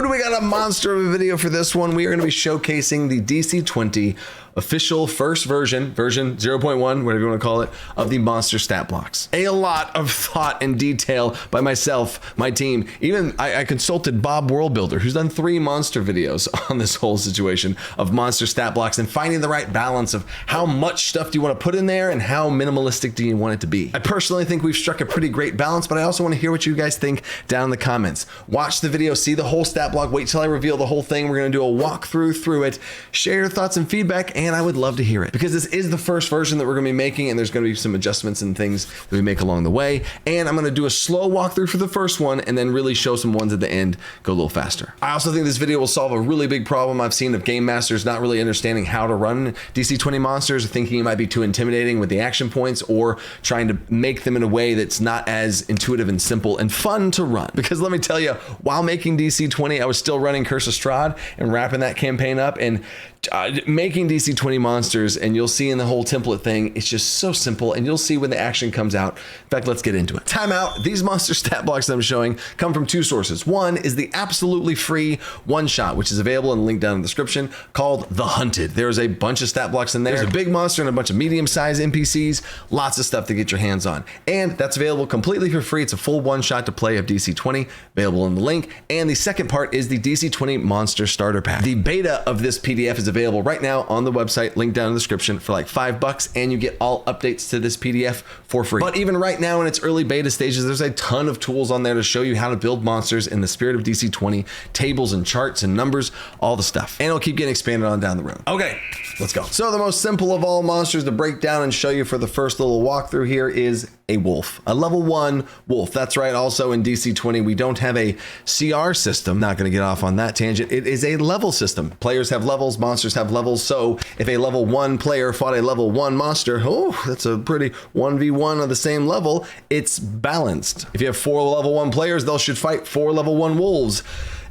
do we got a monster of a video for this one? We are going to be showcasing the DC20 official first version 0.1, whatever you want to call it, of the monster stat blocks. A lot of thought and detail by myself, my team. Even I consulted Bob Worldbuilder, who's done 3 monster videos on this whole situation of monster stat blocks and finding the right balance of how much stuff do you want to put in there and how minimalistic do you want it to be. I personally think we've struck a pretty great balance, but I also want to hear what you guys think down in the comments. Watch the video, see the whole stat block, wait till I reveal the whole thing. We're going to do a walkthrough through it, share your thoughts and feedback, and I would love to hear it because this is the first version that we're going to be making, and there's going to be some adjustments and things that we make along the way. And I'm going to do a slow walkthrough for the first one and then really show some ones at the end, go a little faster. I also think this video will solve a really big problem I've seen of game masters not really understanding how to run DC20 monsters, thinking it might be too intimidating with the action points, or trying to make them in a way that's not as intuitive and simple and fun to run. Because let me tell you, while making DC20, I was still running Curse of Strahd and wrapping that campaign up, and making DC20 monsters, and you'll see in the whole template thing, it's just so simple, and you'll see when the action comes out. In fact, let's get into it. Time out. These monster stat blocks that I'm showing come from 2 sources. One is the absolutely free one-shot, which is available in the link down in the description, called The Hunted. There's a bunch of stat blocks in there. There's a big monster and a bunch of medium-sized NPCs, lots of stuff to get your hands on. And that's available completely for free. It's a full one-shot to play of DC20, available in the link. And the second part is the DC20 Monster Starter Pack. The beta of this PDF is available right now on the website, link down in the description, for like $5, and you get all updates to this PDF for free. But even right now in its early beta stages, there's a ton of tools on there to show you how to build monsters in the spirit of DC20, tables and charts and numbers, all the stuff. And it'll keep getting expanded on down the road. Okay, let's go. So the most simple of all monsters to break down and show you for the first little walkthrough here is a wolf, a level 1 wolf. That's right. Also in DC20, we don't have a CR system. Not going to get off on that tangent. It is a level system. Players have levels, monsters have levels. So if a level 1 player fought a level 1 monster, oh, that's a pretty 1v1 of the same level. It's balanced. If you have 4 level 1 players, they should fight 4 level 1 wolves.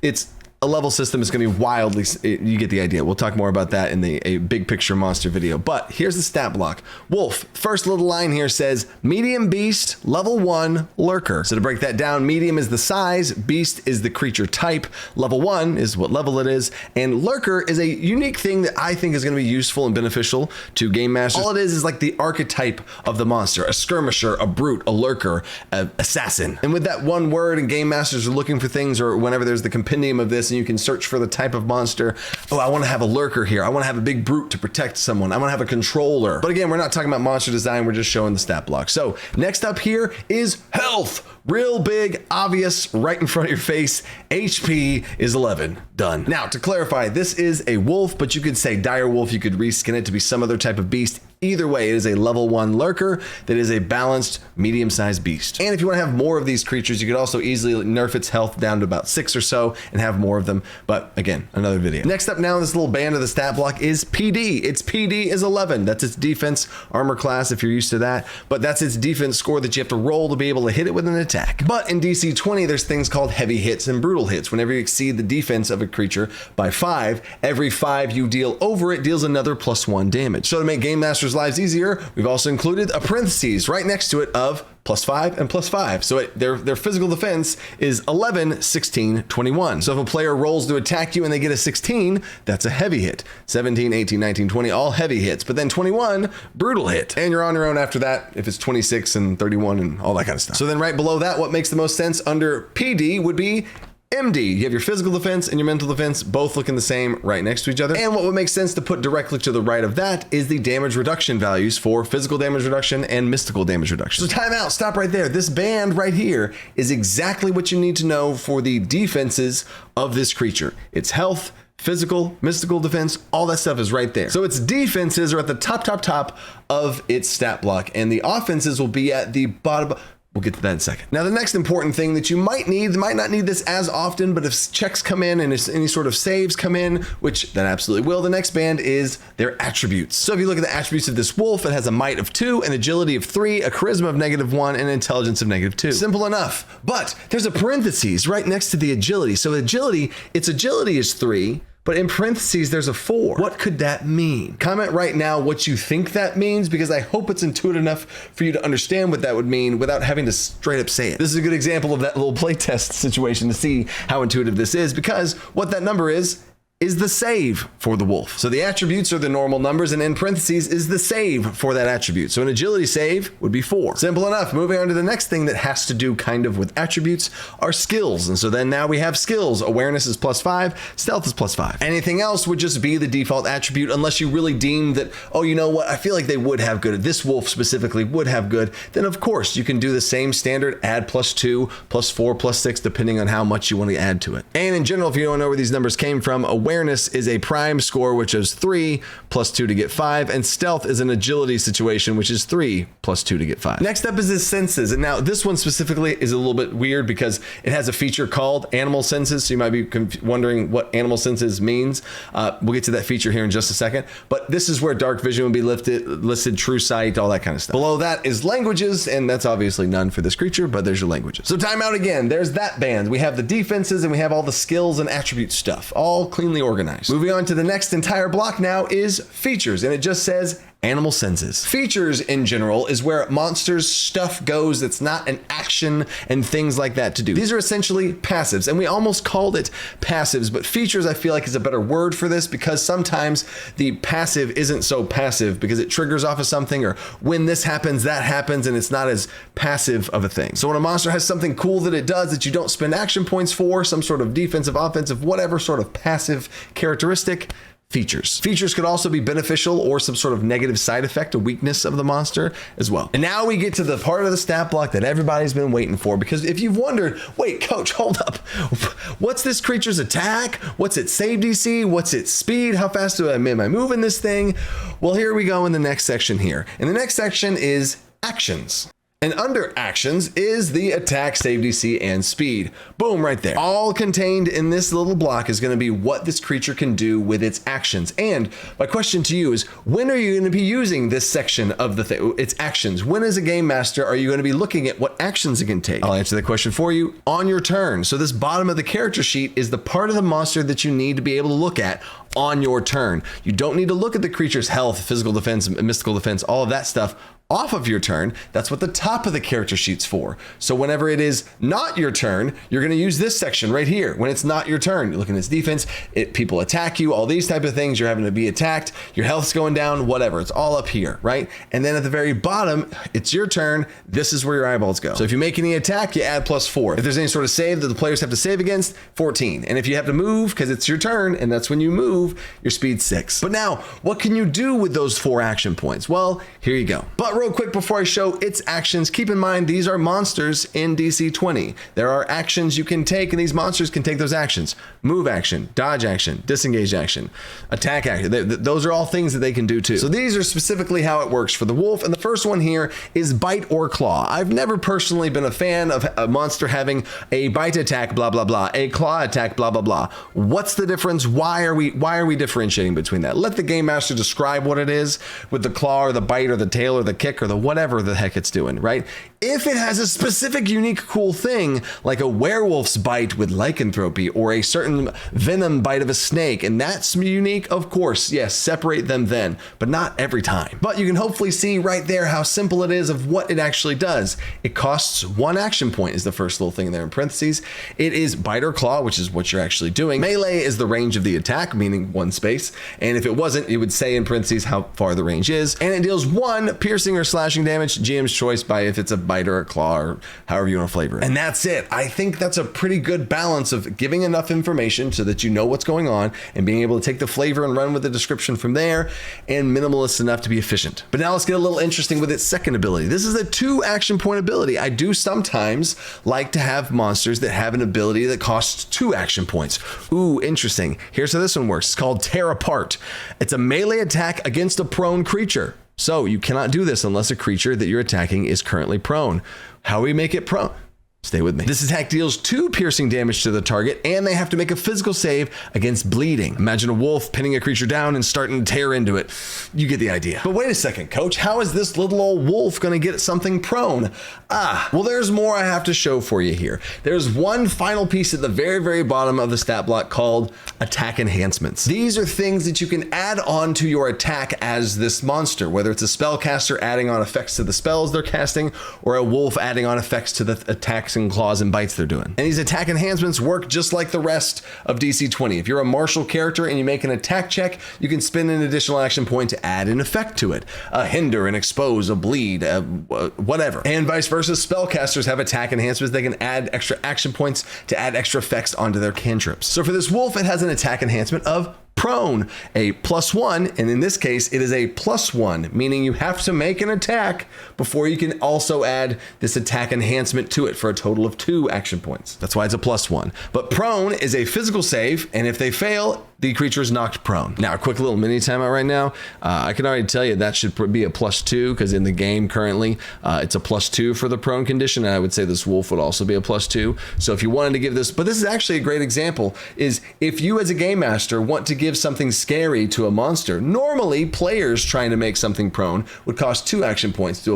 It's a level system is going to be wildly, you get the idea. We'll talk more about that in a big picture monster video. But here's the stat block. Wolf, first little line here says medium beast, level 1 lurker. So to break that down, medium is the size, beast is the creature type, level 1 is what level it is, and lurker is a unique thing that I think is going to be useful and beneficial to game masters. All it is like the archetype of the monster, a skirmisher, a brute, a lurker, an assassin. And with that one word, and game masters are looking for things, or whenever there's the compendium of this, and you can search for the type of monster. Oh, I want to have a lurker here. I want to have a big brute to protect someone. I want to have a controller. But again, we're not talking about monster design. We're just showing the stat block. So next up here is health. Real big, obvious, right in front of your face. HP is 11. Done. Now, to clarify, this is a wolf, but you could say dire wolf. You could reskin it to be some other type of beast. Either way, it is a level 1 lurker that is a balanced, medium-sized beast. And if you want to have more of these creatures, you could also easily nerf its health down to about 6 or so and have more of them. But again, another video. Next up now in this little band of the stat block is PD. Its PD is 11. That's its defense armor class if you're used to that. But that's its defense score that you have to roll to be able to hit it with an attack. But in DC20, there's things called heavy hits and brutal hits. Whenever you exceed the defense of a creature by 5, every 5 you deal over it deals another +1 damage. So to make game masters' lives easier, we've also included a parentheses right next to it of +5 and +5. So their physical defense is 11, 16, 21. So if a player rolls to attack you and they get a 16, that's a heavy hit. 17, 18, 19, 20, all heavy hits. But then 21, brutal hit. And you're on your own after that if it's 26 and 31 and all that kind of stuff. So then right below that, what makes the most sense under PD would be MD. You have your physical defense and your mental defense both looking the same right next to each other. And what would make sense to put directly to the right of that is the damage reduction values for physical damage reduction and mystical damage reduction. So time out, stop right there. This band right here is exactly what you need to know for the defenses of this creature. Its health, physical, mystical defense, all that stuff is right there. So its defenses are at the top of its stat block, and the offenses will be at the bottom. We'll get to that in a second. Now, the next important thing that you might not need this as often, but if checks come in and if any sort of saves come in, which that absolutely will, the next band is their attributes. So if you look at the attributes of this wolf, it has a might of 2, an agility of 3, a charisma of -1, and an intelligence of -2. Simple enough. But there's a parentheses right next to the agility. So agility, its agility is 3, but but in parentheses, there's a 4. What could that mean? Comment right now what you think that means, because I hope it's intuitive enough for you to understand what that would mean without having to straight up say it. This is a good example of that little playtest situation to see how intuitive this is, because what that number is the save for the wolf. So the attributes are the normal numbers, and in parentheses is the save for that attribute. So an agility save would be 4. Simple enough. Moving on to the next thing that has to do kind of with attributes are skills. And so then now we have skills. Awareness is +5, stealth is +5. Anything else would just be the default attribute, unless you really deem that, oh, you know what, I feel like they would have good. This wolf specifically would have good. Then of course you can do the same standard, add +2, +4, +6, depending on how much you want to add to it. And in general, if you don't know where these numbers came from, awareness is a prime score, which is 3 +2 to get 5, and stealth is an agility situation, which is 3 +2 to get 5. Next up is his senses, and now this one specifically is a little bit weird because it has a feature called animal senses, so you might be wondering what animal senses means. We'll get to that feature here in just a second, but this is where dark vision would be listed, true sight, all that kind of stuff. Below that is languages, and that's obviously none for this creature, but there's your languages. So time out again, there's that band. We have the defenses, and we have all the skills and attribute stuff, all cleanly organized. Moving on to the next entire block now is features, and it just says animal senses. Features in general is where monsters' stuff goes that's not an action and things like that to do. These are essentially passives, and we almost called it passives, but features I feel like is a better word for this, because sometimes the passive isn't so passive because it triggers off of something, or when this happens, that happens, and it's not as passive of a thing. So when a monster has something cool that it does that you don't spend action points for, some sort of defensive, offensive, whatever sort of passive characteristic, features. Features could also be beneficial or some sort of negative side effect, a weakness of the monster as well. And now we get to the part of the stat block that everybody's been waiting for, because if you've wondered, wait, coach, hold up. What's this creature's attack? What's its save DC? What's its speed? How fast am I moving this thing? Well, here we go in the next section here. And the next section is actions. And under actions is the attack, save DC, and speed. Boom, right there. All contained in this little block is going to be what this creature can do with its actions. And my question to you is, when are you going to be using this section of its actions? When as a game master are you going to be looking at what actions it can take? I'll answer the question for you on your turn. So this bottom of the character sheet is the part of the monster that you need to be able to look at on your turn. You don't need to look at the creature's health, physical defense, mystical defense, all of that stuff off of your turn. That's what the top of the character sheet's for. So whenever it is not your turn, you're going to use this section right here. When it's not your turn, you're looking at its defense, people attack you, all these type of things, you're having to be attacked, your health's going down, whatever. It's all up here, right? And then at the very bottom, it's your turn. This is where your eyeballs go. So if you make any attack, you add +4. If there's any sort of save that the players have to save against, 14. And if you have to move, because it's your turn, and that's when you move, your speed's 6. But now, what can you do with those 4 action points? Well, here you go. But real quick before I show its actions, keep in mind these are monsters in DC20. There are actions you can take, and these monsters can take those actions. Move action, dodge action, disengage action, attack action. Those are all things that they can do too. So these are specifically how it works for the wolf. And the first one here is bite or claw. I've never personally been a fan of a monster having a bite attack, blah, blah, blah, a claw attack, blah, blah, blah. What's the difference? Why are we differentiating between that? Let the game master describe what it is with the claw or the bite or the tail or the kick or the whatever the heck it's doing, right? If it has a specific, unique, cool thing, like a werewolf's bite with lycanthropy, or a certain venom bite of a snake, and that's unique, of course, yes, separate them then, but not every time. But you can hopefully see right there how simple it is of what it actually does. It costs 1 action point is the first little thing there in parentheses. It is bite or claw, which is what you're actually doing. Melee is the range of the attack, meaning 1 space. And if it wasn't, it would say in parentheses how far the range is. And it deals 1 piercing or slashing damage, GM's choice by if it's a bite or a claw or however you want to flavor it. And that's it. I think that's a pretty good balance of giving enough information so that you know what's going on and being able to take the flavor and run with the description from there, and minimalist enough to be efficient. But now let's get a little interesting with its second ability. This is a 2 action point ability. I do sometimes like to have monsters that have an ability that costs 2 action points. Ooh, interesting. Here's how this one works. It's called Tear Apart. It's a melee attack against a prone creature. So you cannot do this unless a creature that you're attacking is currently prone. How do we make it prone? Stay with me. This attack deals 2 piercing damage to the target, and they have to make a physical save against bleeding. Imagine a wolf pinning a creature down and starting to tear into it. You get the idea. But wait a second, coach. How is this little old wolf going to get something prone? Well, there's more I have to show for you here. There's one final piece at the very, very bottom of the stat block called attack enhancements. These are things that you can add on to your attack as this monster, whether it's a spellcaster adding on effects to the spells they're casting, or a wolf adding on effects to the attacks and claws and bites they're doing. And these attack enhancements work just like the rest of DC20. If you're a martial character and you make an attack check, you can spend an additional action point to add an effect to it. A hinder, an expose, a bleed, whatever. And vice versa, spellcasters have attack enhancements. They can add extra action points to add extra effects onto their cantrips. So for this wolf, it has an attack enhancement of prone, a +1, and in this case it is a +1, meaning you have to make an attack before you can also add this attack enhancement to it for a total of 2 action points. That's why it's a +1. But prone is a physical save, and if they fail, the creature is knocked prone. Now, a quick little mini timeout right now. I can already tell you that should be a +2, because in the game currently, it's a +2 for the prone condition, and I would say this wolf would also be a +2. So if you wanted to give this, but this is actually a great example, is if you as a game master want to give something scary to a monster, normally players trying to make something prone would cost 2 action points to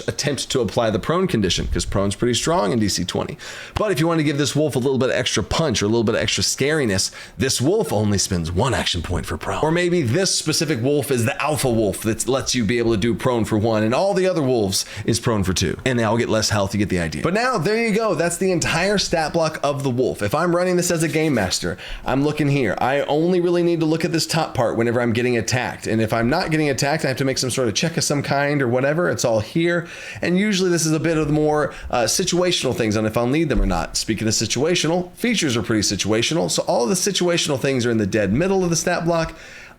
attempt to apply the prone condition, because prone's pretty strong in DC20. But if you want to give this wolf a little bit of extra punch or a little bit of extra scariness, this wolf only spends 1 action point for prone. Or maybe this specific wolf is the alpha wolf that lets you be able to do prone for 1, and all the other wolves is prone for 2. And they all get less health, you get the idea. But now, there you go. That's the entire stat block of the wolf. If I'm running this as a game master, I'm looking here. I only really need to look at this top part whenever I'm getting attacked. And if I'm not getting attacked, I have to make some sort of check of some kind or whatever. It's all here. And usually this is a bit of the more situational things on if I'll need them or not. Speaking of situational, features are pretty situational. So all of the situational things are in the dead middle of the stat block.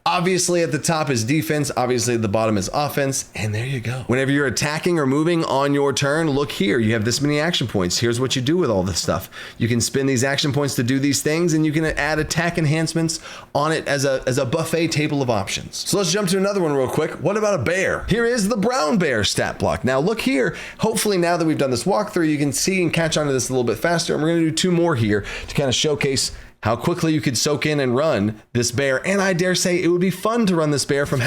Obviously at the top is defense, obviously at the bottom is offense, and there you go. Whenever you're attacking or moving on your turn, look here, you have this many action points. Here's what you do with all this stuff. You can spend these action points to do these things, and you can add attack enhancements on it as a buffet table of options. So let's jump to another one real quick. What about a bear? Here is the brown bear stat block. Now look here, hopefully now that we've done this walkthrough, you can see and catch on to this a little bit faster, and we're gonna do 2 more here to kind of showcase how quickly you could soak in and run this bear. And I dare say it would be fun to run this bear from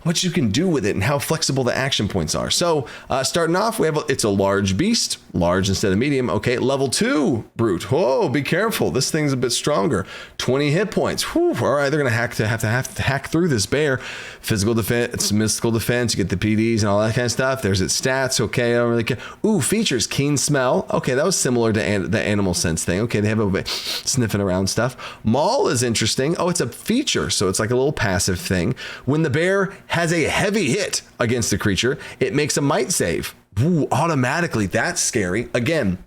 what you can do with it and how flexible the action points are. So starting off, it's a large beast, large instead of medium. Okay, level 2 brute. Whoa, be careful. This thing's a bit stronger. 20 hit points. Whew. All right, they're gonna have to hack through this bear. Physical defense, mystical defense, you get the PDs and all that kind of stuff. There's its stats. Okay, I don't really care. Ooh, features, keen smell. Okay, that was similar to the animal sense thing. Okay, they have a sniffing around stuff. Maul is interesting. Oh, it's a feature, so it's like a little passive thing. When the bear has a heavy hit against the creature, it makes a might save. Ooh, automatically. That's scary. Again,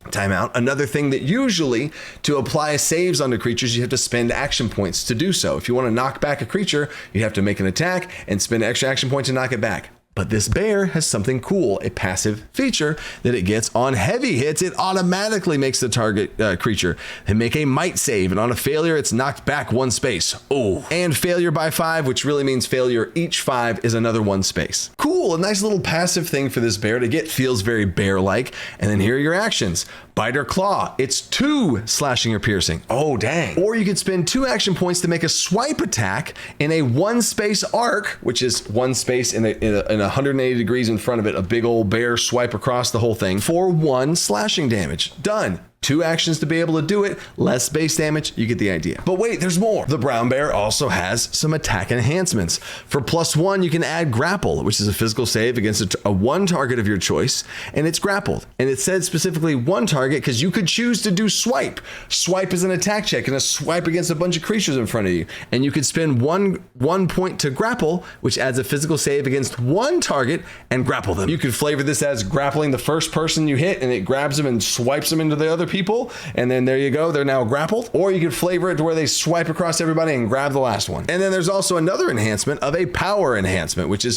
timeout. Another thing that usually to apply saves onto creatures, you have to spend action points to do so. If you want to knock back a creature, you have to make an attack and spend extra action points to knock it back. But this bear has something cool, a passive feature that it gets on heavy hits. It automatically makes the target creature and make a might save, and on a failure, it's knocked back 1 space. Oh, and failure by 5, which really means failure each 5 is another 1 space. Cool, a nice little passive thing for this bear to get. Feels very bear-like. And then here are your actions. Bite or claw, it's 2 slashing or piercing. Oh, dang. Or you could spend 2 action points to make a swipe attack in a 1 space arc, which is 1 space in 180 degrees in front of it, a big old bear swipe across the whole thing for 1 slashing damage. Done. 2 actions to be able to do it, less base damage, you get the idea. But wait, there's more. The brown bear also has some attack enhancements. For +1, you can add grapple, which is a physical save against a 1 target of your choice, and it's grappled. And it said specifically 1 target because you could choose to do swipe. Swipe is an attack check and a swipe against a bunch of creatures in front of you. And you could spend one point to grapple, which adds a physical save against 1 target and grapple them. You could flavor this as grappling the first person you hit, and it grabs them and swipes them into the other people, and then there you go, they're now grappled. Or you could flavor it to where they swipe across everybody and grab the last one. And then there's also another enhancement of a power enhancement, which is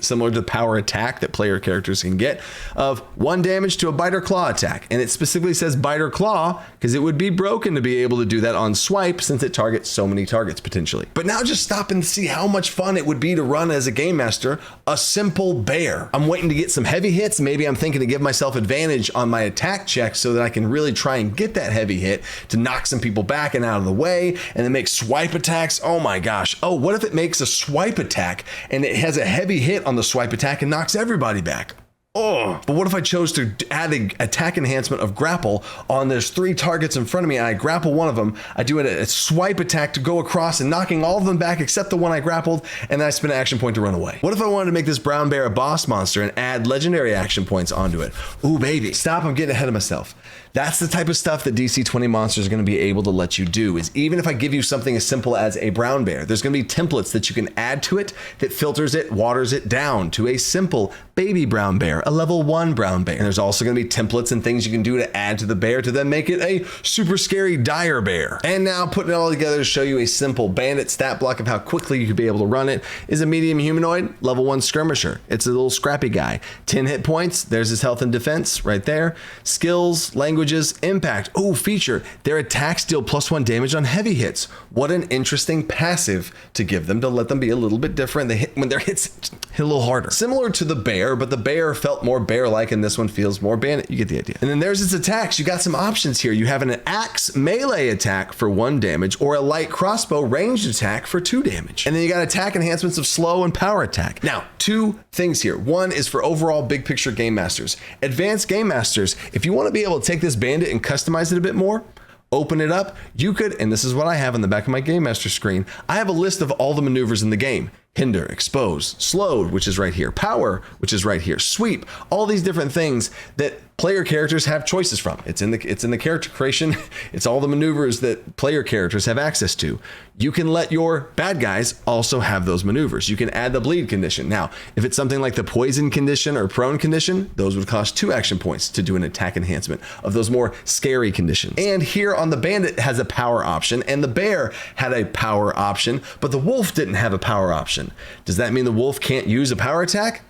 similar to the power attack that player characters can get, of 1 damage to a bite or claw attack. And it specifically says bite or claw because it would be broken to be able to do that on swipe since it targets so many targets potentially. But now just stop and see how much fun it would be to run as a game master a simple bear. I'm waiting to get some heavy hits. Maybe I'm thinking to give myself advantage on my attack check so that I can really try and get that heavy hit to knock some people back and out of the way, and then make swipe attacks. Oh my gosh. Oh, what if it makes a swipe attack and it has a heavy hit on the swipe attack and knocks everybody back? Oh, but what if I chose to add an attack enhancement of grapple on there's 3 targets in front of me and I grapple one of them, I do a swipe attack to go across and knocking all of them back except the one I grappled, and then I spend an action point to run away. What if I wanted to make this brown bear a boss monster and add legendary action points onto it? Ooh, baby. Stop, I'm getting ahead of myself. That's the type of stuff that DC20 monsters are going to be able to let you do, is even if I give you something as simple as a brown bear, there's going to be templates that you can add to it that filters it, waters it down to a simple baby brown bear, a level 1 brown bear. And there's also going to be templates and things you can do to add to the bear to then make it a super scary dire bear. And now putting it all together to show you a simple bandit stat block of how quickly you could be able to run it is a medium humanoid, level 1 skirmisher. It's a little scrappy guy. 10 hit points. There's his health and defense right there. Skills, languages, impact. Oh, feature. Their attacks deal +1 damage on heavy hits. What an interesting passive to give them to let them be a little bit different. They hit when their hits hit a little harder. Similar to the bear, but the bear felt more bear-like and this one feels more bandit. You get the idea. And then there's its attacks. You got some options here. You have an axe melee attack for 1 damage or a light crossbow ranged attack for 2 damage. And then you got attack enhancements of slow and power attack. Now, 2 things here. One is for overall big picture game masters. Advanced game masters, if you want to be able to take this bandit and customize it a bit more, open it up, you could, and this is what I have in the back of my Game Master screen, I have a list of all the maneuvers in the game. Hinder, expose, slowed, which is right here, power, which is right here, sweep, all these different things that player characters have choices from. It's in the character creation. It's all the maneuvers that player characters have access to. You can let your bad guys also have those maneuvers. You can add the bleed condition. Now, if it's something like the poison condition or prone condition, those would cost 2 action points to do an attack enhancement of those more scary conditions. And here on the bandit has a power option, and the bear had a power option, but the wolf didn't have a power option. Does that mean the wolf can't use a power attack?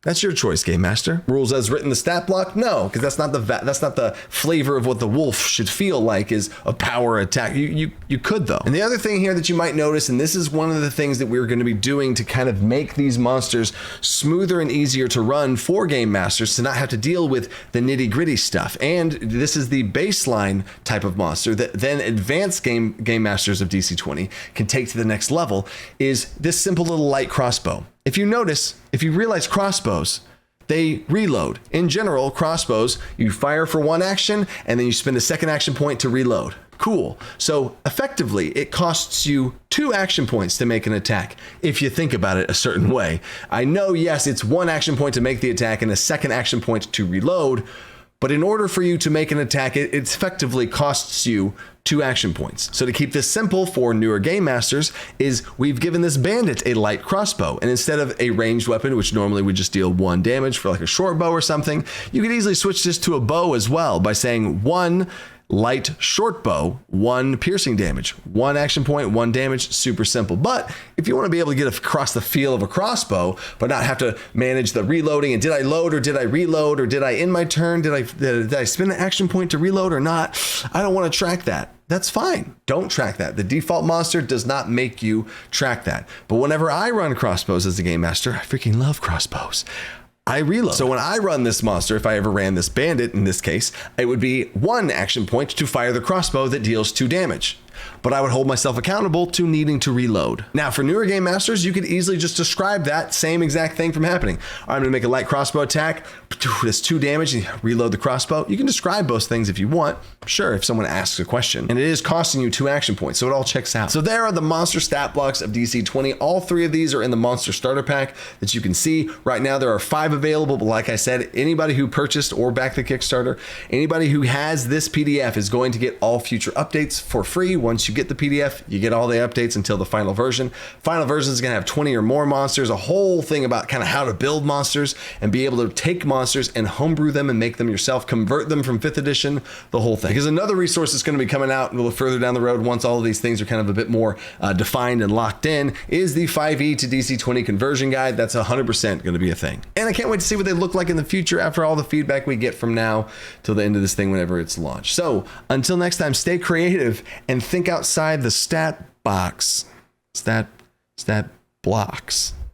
That's your choice, Game Master. Rules as written, the stat block? No, because that's not the flavor of what the wolf should feel like is a power attack. You could though. And the other thing here that you might notice, and this is one of the things that we're going to be doing to kind of make these monsters smoother and easier to run for Game Masters to not have to deal with the nitty-gritty stuff. And this is the baseline type of monster that then advanced game masters of DC20 can take to the next level, is this simple little light crossbow. If you realize crossbows, they reload. In general, crossbows, you fire for 1 action and then you spend a 2nd action point to reload. Cool. So effectively, it costs you 2 action points to make an attack, if you think about it a certain way. I know, yes, it's 1 action point to make the attack and a 2nd action point to reload, but in order for you to make an attack, it effectively costs you 2 action points. So to keep this simple for newer game masters is we've given this bandit a light crossbow, and instead of a ranged weapon, which normally would just deal 1 damage for like a short bow or something, you could easily switch this to a bow as well by saying 1 light short bow, 1 piercing damage, 1 action point, 1 damage, super simple. But if you want to be able to get across the feel of a crossbow, but not have to manage the reloading and did I load or did I reload or did I end my turn, did I spend an action point to reload or not, I don't want to track that. That's fine. Don't track that. The default monster does not make you track that. But whenever I run crossbows as a game master, I freaking love crossbows. I reload. So when I run this monster, if I ever ran this bandit in this case, it would be 1 action point to fire the crossbow that deals 2 damage. But I would hold myself accountable to needing to reload. Now, for newer game masters, you could easily just describe that same exact thing from happening. I'm going to make a light crossbow attack. That's 2 damage and reload the crossbow. You can describe those things if you want. Sure, if someone asks a question. And it is costing you 2 action points, so it all checks out. So there are the monster stat blocks of DC20. All 3 of these are in the monster starter pack that you can see. Right now, there are 5 available, but like I said, anybody who purchased or backed the Kickstarter, anybody who has this PDF is going to get all future updates for free once you get the PDF, you get all the updates until the final version. Final version is going to have 20 or more monsters, a whole thing about kind of how to build monsters and be able to take monsters and homebrew them and make them yourself, convert them from 5th edition, the whole thing. Because another resource that's going to be coming out a little further down the road once all of these things are kind of a bit more defined and locked in is the 5e to DC20 conversion guide. That's 100% going to be a thing. And I can't wait to see what they look like in the future after all the feedback we get from now till the end of this thing whenever it's launched. So until next time, stay creative and think outside the stat box. Stat blocks.